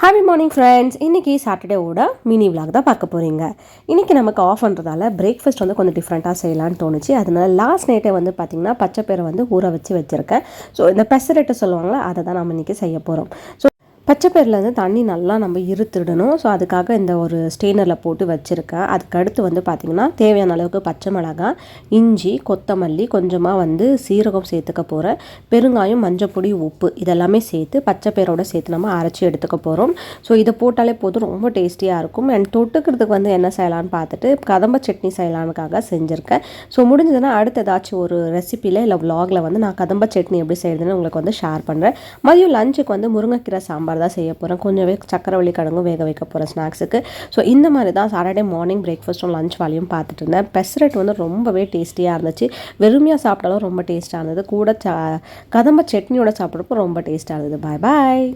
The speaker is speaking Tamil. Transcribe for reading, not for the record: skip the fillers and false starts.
Happy morning friends. இன்றைக்கி சாட்டர்டேவோட மினி விலாக் தான் பார்க்க போகிறீங்க. இன்றைக்கி நமக்கு ஆஃப் பண்ணுறதால பிரேக்ஃபாஸ்ட் வந்து கொஞ்சம் டிஃப்ரெண்ட்டாக செய்யலான்னு தோணுச்சு. அதனால லாஸ்ட் நைட்டே வந்து பார்த்திங்கன்னா பச்சைப்பயிரை வந்து ஊற வச்சுருக்கேன். ஸோ இந்த பெசரெட்டு சொல்லுவாங்களா, அதை தான் நம்ம இன்றைக்கி செய்ய போகிறோம். ஸோ பச்சைப்பயிரில் தண்ணி நல்லா நம்ம இருத்துடணும். ஸோ அதுக்காக இந்த ஒரு ஸ்டெய்னரில் போட்டு வச்சுருக்கேன். அதுக்கு அடுத்து வந்து பார்த்திங்கன்னா தேவையான அளவுக்கு பச்சை மிளகாய், இஞ்சி, கொத்தமல்லி, கொஞ்சமாக சீரகம் சேர்த்துக்க போகிறேன். பெருங்காயம், மஞ்சப்பொடி, உப்பு இதெல்லாமே சேர்த்து பச்சைப்பயிரோடு சேர்த்து நம்ம அரைச்சி எடுத்துக்க போகிறோம். ஸோ இதை போட்டாலே போதும், ரொம்ப டேஸ்டியாக இருக்கும். அண்ட் தொட்டுக்கிறதுக்கு என்ன செய்யலான்னு பார்த்துட்டு கதம்ப சட்னி செய்யலானுக்காக செஞ்சுருக்கேன். ஸோ முடிஞ்சதுன்னா அடுத்து ஏதாச்சும் ஒரு ரெசிப்பியில் இல்லை விலாகில் நான் கதம்ப சட்னி எப்படி செய்யுதுன்னு உங்களுக்கு ஷேர் பண்ணுறேன். மதியம் லஞ்சுக்கு முருங்கைக்கீரை சாம்பார் தான் செய்ய போகிறேன். கொஞ்சம் சக்கரவள்ளி கிழங்கும் வேக வைக்க போகிறேன் ஸ்நாக்ஸுக்கு. ஸோ இந்த மாதிரி தான் சாட்டர்டே மார்னிங் பிரேக்ஃபாஸ்ட்டும் லஞ்ச் வேலையும் பார்த்துட்டு இருந்தேன். பெசரெட் ரொம்பவே டேஸ்டியாக இருந்துச்சு. வெறுமையாக சாப்பிட்டாலும் ரொம்ப டேஸ்ட்டாக இருந்தது. கூட கதம்ப சட்னியோட சாப்பிட்றப்போ ரொம்ப டேஸ்ட்டாக இருந்தது. பாய் பாய்.